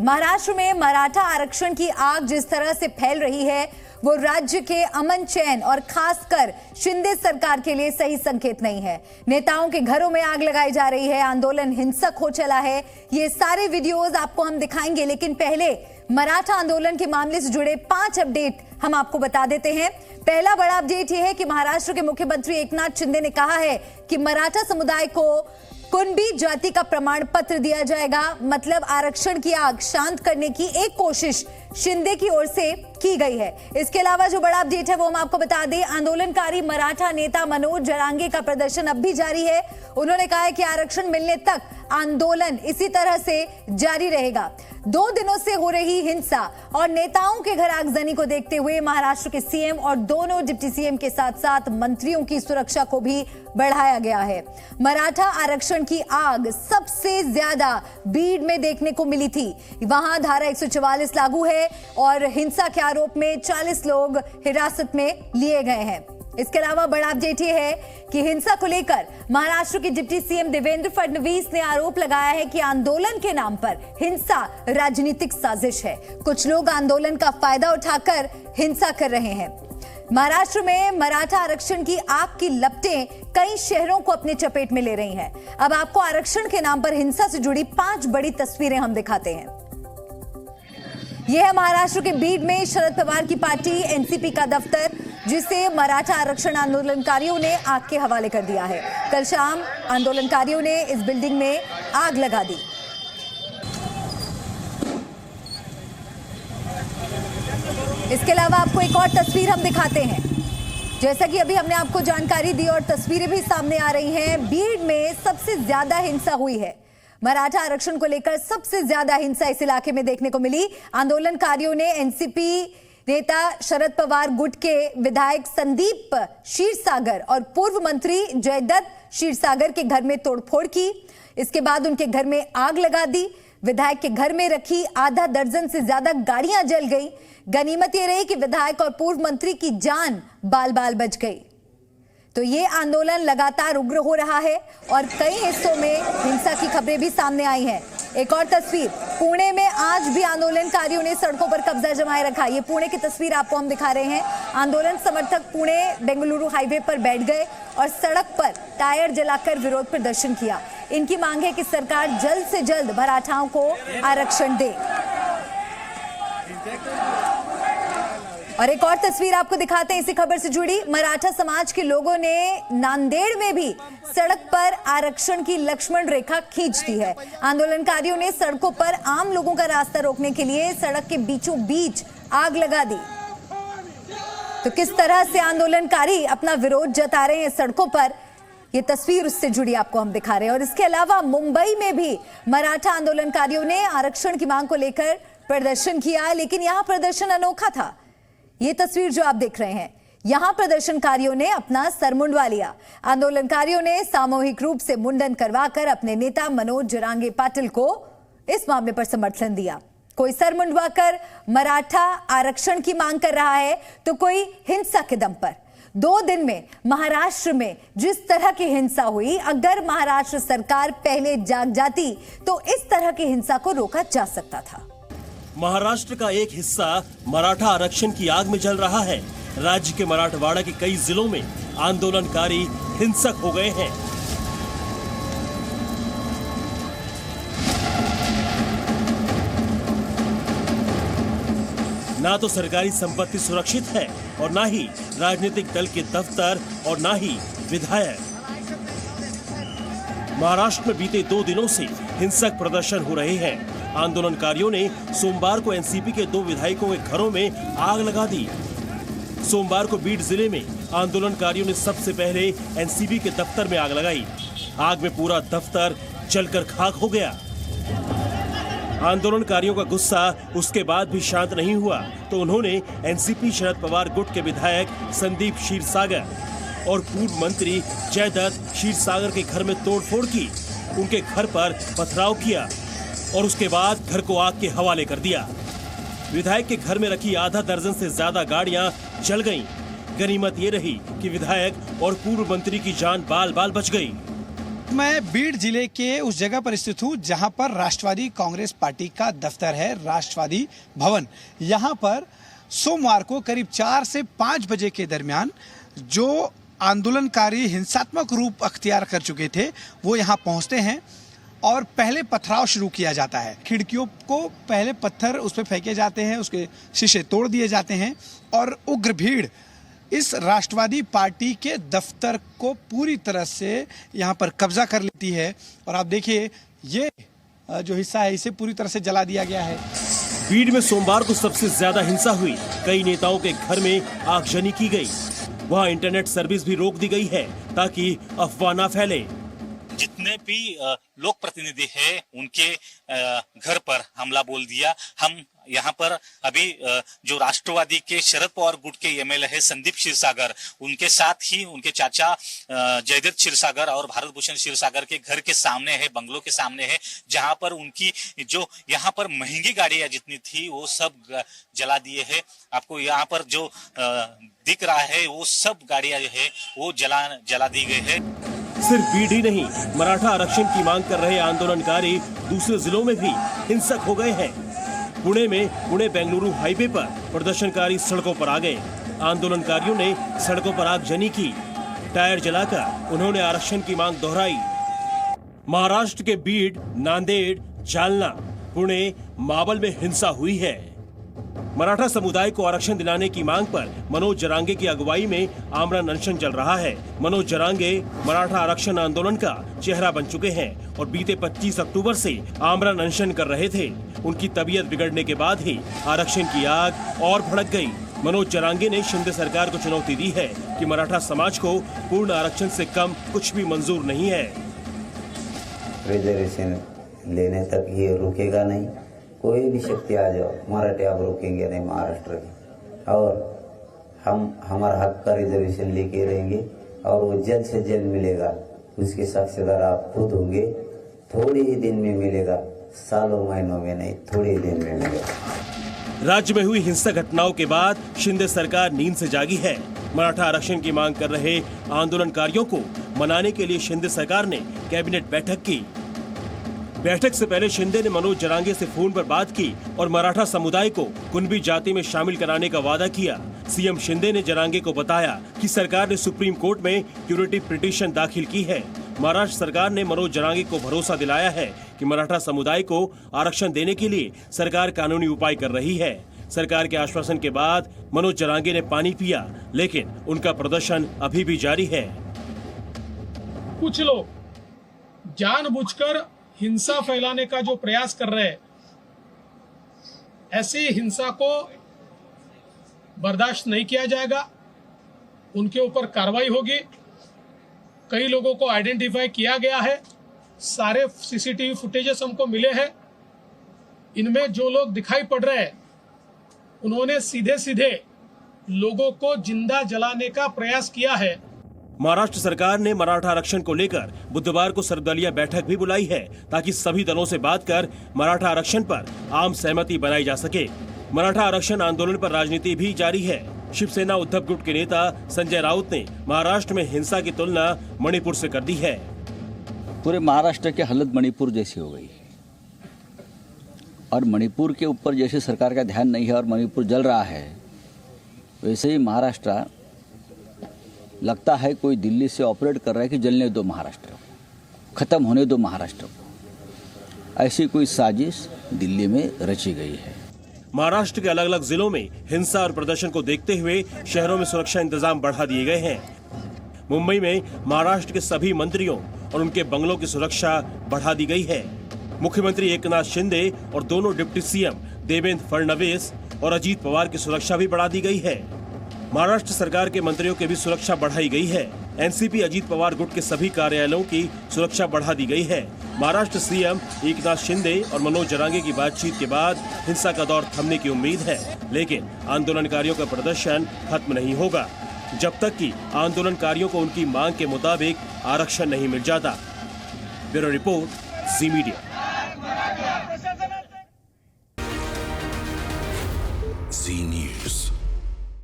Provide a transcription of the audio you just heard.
महाराष्ट्र में मराठा आरक्षण की आग जिस तरह से फैल रही है वो राज्य के अमन चैन और खासकर शिंदे सरकार के लिए सही संकेत नहीं है। नेताओं के घरों में आग लगाई जा रही है, आंदोलन हिंसक हो चला है। ये सारे वीडियोस आपको हम दिखाएंगे, लेकिन पहले मराठा आंदोलन के मामले से जुड़े 5 अपडेट हम आपको बता देते हैं। पहला बड़ा अपडेट यह है कि महाराष्ट्र के मुख्यमंत्री एकनाथ शिंदे ने कहा है कि मराठा समुदाय को कुणबी जाति का प्रमाण पत्र दिया जाएगा। मतलब आरक्षण की आग शांत करने की एक कोशिश शिंदे की ओर से की गई है। इसके अलावा जो बड़ा अपडेट है वो हम आपको बता दें, आंदोलनकारी मराठा नेता मनोज जरांगे का प्रदर्शन अब भी जारी है। उन्होंने कहा है कि आरक्षण मिलने तक आंदोलन इसी तरह से जारी रहेगा। 2 दिनों से हो रही हिंसा और नेताओं के घर आगजनी को देखते हुए महाराष्ट्र के सीएम और दोनों डिप्टी सीएम के साथ साथ मंत्रियों की सुरक्षा को भी बढ़ाया गया है। मराठा आरक्षण की आग सबसे ज्यादा बीड में देखने को मिली थी। वहां धारा 144 लागू है और हिंसा के आरोप में 40 लोग हिरासत में लिए गए हैं। इसके अलावा बड़ा अपडेट ये है कि हिंसा को लेकर महाराष्ट्र के डिप्टी सीएम देवेंद्र फडणवीस ने आरोप लगाया है कि आंदोलन के नाम पर हिंसा राजनीतिक साजिश है। कुछ लोग आंदोलन का फायदा उठाकर हिंसा कर रहे हैं। महाराष्ट्र में मराठा आरक्षण की आग की लपटें कई शहरों को अपने चपेट में ले रही हैं। अब आपको आरक्षण के नाम पर हिंसा से जुड़ी 5 बड़ी तस्वीरें हम दिखाते हैं। यह है महाराष्ट्र के बीड में शरद पवार की पार्टी एनसीपी का दफ्तर, जिसे मराठा आरक्षण आंदोलनकारियों ने आग के हवाले कर दिया है। कल शाम आंदोलनकारियों ने इस बिल्डिंग में आग लगा दी। इसके अलावा आपको एक और तस्वीर हम दिखाते हैं। जैसा कि अभी हमने आपको जानकारी दी और तस्वीरें भी सामने आ रही हैं, बीड में सबसे ज्यादा हिंसा हुई है। मराठा आरक्षण को लेकर सबसे ज्यादा हिंसा इस इलाके में देखने को मिली। आंदोलनकारियों ने एनसीपी नेता शरद पवार गुट के विधायक संदीप क्षीरसागर और पूर्व मंत्री जयदत्त क्षीरसागर के घर में तोड़फोड़ की। इसके बाद उनके घर में आग लगा दी। विधायक के घर में रखी आधा दर्जन से ज्यादा गाड़ियां जल गई। गनीमत ये रही कि विधायक और पूर्व मंत्री की जान बाल बाल बच गई। तो ये आंदोलन लगातार उग्र हो रहा है और कई हिस्सों में हिंसा की खबरें भी सामने आई हैं। एक और तस्वीर, पुणे में आज भी आंदोलनकारियों ने सड़कों पर कब्जा जमाए रखा। ये पुणे की तस्वीर आपको हम दिखा रहे हैं। आंदोलन समर्थक पुणे बेंगलुरु हाईवे पर बैठ गए और सड़क पर टायर जलाकर विरोध प्रदर्शन किया। इनकी मांग है कि सरकार जल्द से जल्द मराठाओं को आरक्षण दे। और एक और तस्वीर आपको दिखाते हैं इसी खबर से जुड़ी। मराठा समाज के लोगों ने नांदेड़ में भी सड़क पर आरक्षण की लक्ष्मण रेखा खींच दी है। आंदोलनकारियों ने सड़कों पर आम लोगों का रास्ता रोकने के लिए सड़क के बीचों बीच आग लगा दी। तो किस तरह से आंदोलनकारी अपना विरोध जता रहे हैं सड़कों पर, ये तस्वीर उससे जुड़ी आपको हम दिखा रहे हैं। और इसके अलावा मुंबई में भी मराठा आंदोलनकारियों ने आरक्षण की मांग को लेकर प्रदर्शन किया, लेकिन यहां प्रदर्शन अनोखा था। ये तस्वीर जो आप देख रहे हैं, यहां प्रदर्शनकारियों ने अपना सर मुंडवा लिया। आंदोलनकारियों ने सामूहिक रूप से मुंडन करवाकर अपने नेता मनोज जरांगे पाटिल को इस मामले पर समर्थन दिया। कोई सर मुंडवाकर मराठा आरक्षण की मांग कर रहा है तो कोई हिंसा के दम पर। 2 दिन में महाराष्ट्र में जिस तरह की हिंसा हुई, अगर महाराष्ट्र सरकार पहले जाग जाती तो इस तरह की हिंसा को रोका जा सकता था। महाराष्ट्र का एक हिस्सा मराठा आरक्षण की आग में जल रहा है। राज्य के मराठवाड़ा के कई जिलों में आंदोलनकारी हिंसक हो गए हैं। ना तो सरकारी संपत्ति सुरक्षित है और ना ही राजनीतिक दल के दफ्तर और ना ही विधायक। महाराष्ट्र में बीते 2 दिनों से हिंसक प्रदर्शन हो रहे हैं। आंदोलनकारियों ने सोमवार को एनसीपी के 2 विधायकों के घरों में आग लगा दी। सोमवार को बीड जिले में आंदोलनकारियों ने सबसे पहले एनसीपी के दफ्तर में आग लगाई। आग में पूरा दफ्तर जलकर खाक हो गया। आंदोलनकारियों का गुस्सा उसके बाद भी शांत नहीं हुआ तो उन्होंने एनसीपी शरद पवार गुट के विधायक संदीप क्षीरसागर और पूर्व मंत्री जयदत्त क्षीरसागर के घर में तोड़फोड़ की। उनके घर पर पथराव किया और उसके बाद घर को आग के हवाले कर दिया। विधायक के घर में रखी आधा दर्जन से ज्यादा गाड़ियां जल गईं। गनीमत ये रही कि विधायक और पूर्व मंत्री की जान बाल बाल बच गई। वक्त मैं बीड़ जिले के उस जगह पर स्थित हूँ जहाँ पर राष्ट्रवादी कांग्रेस पार्टी का दफ्तर है, राष्ट्रवादी भवन। यहाँ पर सोमवार को करीब 4 से 5 बजे के दरमियान जो आंदोलनकारी हिंसात्मक रूप अख्तियार कर चुके थे वो यहाँ पहुँचते हैं और पहले पथराव शुरू किया जाता है। खिड़कियों को पहले पत्थर उस पर फेंके जाते हैं, उसके शीशे तोड़ दिए जाते हैं और उग्र भीड़ इस राष्ट्रवादी पार्टी के दफ्तर को पूरी तरह से यहाँ पर कब्जा कर लेती है। और आप देखिए ये जो हिस्सा है इसे पूरी तरह से जला दिया गया है। बीड़ में सोमवार को सबसे ज्यादा हिंसा हुई। कई नेताओं के घर में आगजनी की गई। वहाँ इंटरनेट सर्विस भी रोक दी गई है ताकि अफवाह न फैले। जितने भी लोक प्रतिनिधि हैं उनके घर पर हमला बोल दिया। हम यहाँ पर अभी जो राष्ट्रवादी के शरद पवार गुट के एमएलए है संदीप क्षीरसागर, उनके साथ ही उनके चाचा जयदत्त क्षीरसागर और भारत भूषण क्षीरसागर के घर के सामने है, बंगलों के सामने है, जहाँ पर उनकी जो यहाँ पर महंगी गाड़ियां जितनी थी वो सब जला दिए है। आपको यहाँ पर जो दिख रहा है वो सब गाड़ियां जो है वो जला दी गई है। सिर्फ बीड़ ही नहीं, मराठा आरक्षण की मांग कर रहे आंदोलनकारी दूसरे जिलों में भी हिंसक हो गए हैं। पुणे में पुणे बेंगलुरु हाईवे पर प्रदर्शनकारी सड़कों पर आ गए। आंदोलनकारियों ने सड़कों पर आगजनी की। टायर जलाकर उन्होंने आरक्षण की मांग दोहराई। महाराष्ट्र के बीड़, नांदेड़, जालना, पुणे, मावल में हिंसा हुई है। मराठा समुदाय को आरक्षण दिलाने की मांग पर मनोज जरांगे की अगुवाई में आमरण अनशन चल रहा है। मनोज जरांगे मराठा आरक्षण आंदोलन का चेहरा बन चुके हैं और बीते 25 अक्टूबर से आमरण अनशन कर रहे थे। उनकी तबीयत बिगड़ने के बाद ही आरक्षण की आग और भड़क गई। मनोज जरांगे ने शिंदे सरकार को चुनौती दी है कि मराठा समाज को पूर्ण आरक्षण से कम कुछ भी मंजूर नहीं है। रिजर्वेशन लेने तक ये रुकेगा नहीं। कोई भी शक्ति आ जाओ, मराठी आप रोकेंगे नहीं महाराष्ट्र के। और हम हमारा हक का रिजर्वेशन लेके रहेंगे और वो जल्द से जल्द मिलेगा। उसके साक्षीदार आप खुद होंगे। थोड़े ही दिन में मिलेगा, सालों महीनों में नहीं, थोड़े ही दिन में मिलेगा। राज्य में हुई हिंसक घटनाओं के बाद शिंदे सरकार नींद से जागी है। मराठा आरक्षण की मांग कर रहे आंदोलनकारियों को मनाने के लिए शिंदे सरकार ने कैबिनेट बैठक की। बैठक से पहले शिंदे ने मनोज जरांगे से फोन पर बात की और मराठा समुदाय को कुणबी जाति में शामिल कराने का वादा किया। सीएम शिंदे ने जरांगे को बताया कि सरकार ने सुप्रीम कोर्ट में क्यूरेटिव पिटीशन दाखिल की है। महाराष्ट्र सरकार ने मनोज जरांगे को भरोसा दिलाया है कि मराठा समुदाय को आरक्षण देने के लिए सरकार कानूनी उपाय कर रही है। सरकार के आश्वासन के बाद मनोज जरांगे ने पानी पिया, लेकिन उनका प्रदर्शन अभी भी जारी है। कुछ लोग जानबूझकर हिंसा फैलाने का जो प्रयास कर रहे हैं, ऐसी हिंसा को बर्दाश्त नहीं किया जाएगा। उनके ऊपर कार्रवाई होगी। कई लोगों को आइडेंटिफाई किया गया है। सारे सीसीटीवी फुटेजेस हमको मिले हैं। इनमें जो लोग दिखाई पड़ रहे हैं उन्होंने सीधे सीधे लोगों को जिंदा जलाने का प्रयास किया है। महाराष्ट्र सरकार ने मराठा आरक्षण को लेकर बुधवार को सर्वदलीय बैठक भी बुलाई है ताकि सभी दलों से बात कर मराठा आरक्षण पर आम सहमति बनाई जा सके। मराठा आरक्षण आंदोलन पर राजनीति भी जारी है। शिवसेना उद्धव गुट के नेता संजय राउत ने महाराष्ट्र में हिंसा की तुलना मणिपुर से कर दी है। पूरे महाराष्ट्र की हालत मणिपुर जैसी हो गई और मणिपुर के ऊपर जैसे सरकार का ध्यान नहीं है और मणिपुर जल रहा है, वैसे ही महाराष्ट्र लगता है कोई दिल्ली से ऑपरेट कर रहा है कि जलने दो महाराष्ट्र को, खत्म होने दो महाराष्ट्र को। ऐसी कोई साजिश दिल्ली में रची गई है। महाराष्ट्र के अलग अलग जिलों में हिंसा और प्रदर्शन को देखते हुए शहरों में सुरक्षा इंतजाम बढ़ा दिए गए हैं। मुंबई में महाराष्ट्र के सभी मंत्रियों और उनके बंगलों की सुरक्षा बढ़ा दी गई है। मुख्यमंत्री एकनाथ शिंदे और दोनों डिप्टी सीएम देवेंद्र फडणवीस और अजीत पवार की सुरक्षा भी बढ़ा दी गई है। महाराष्ट्र सरकार के मंत्रियों की भी सुरक्षा बढ़ाई गई है। एनसीपी अजीत पवार गुट के सभी कार्यालयों की सुरक्षा बढ़ा दी गई है। महाराष्ट्र सीएम एकनाथ शिंदे और मनोज जरांगे की बातचीत के बाद हिंसा का दौर थमने की उम्मीद है, लेकिन आंदोलनकारियों का प्रदर्शन खत्म नहीं होगा जब तक कि आंदोलनकारियों को उनकी मांग के मुताबिक आरक्षण नहीं मिल जाता। ब्यूरो रिपोर्ट, जी मीडिया।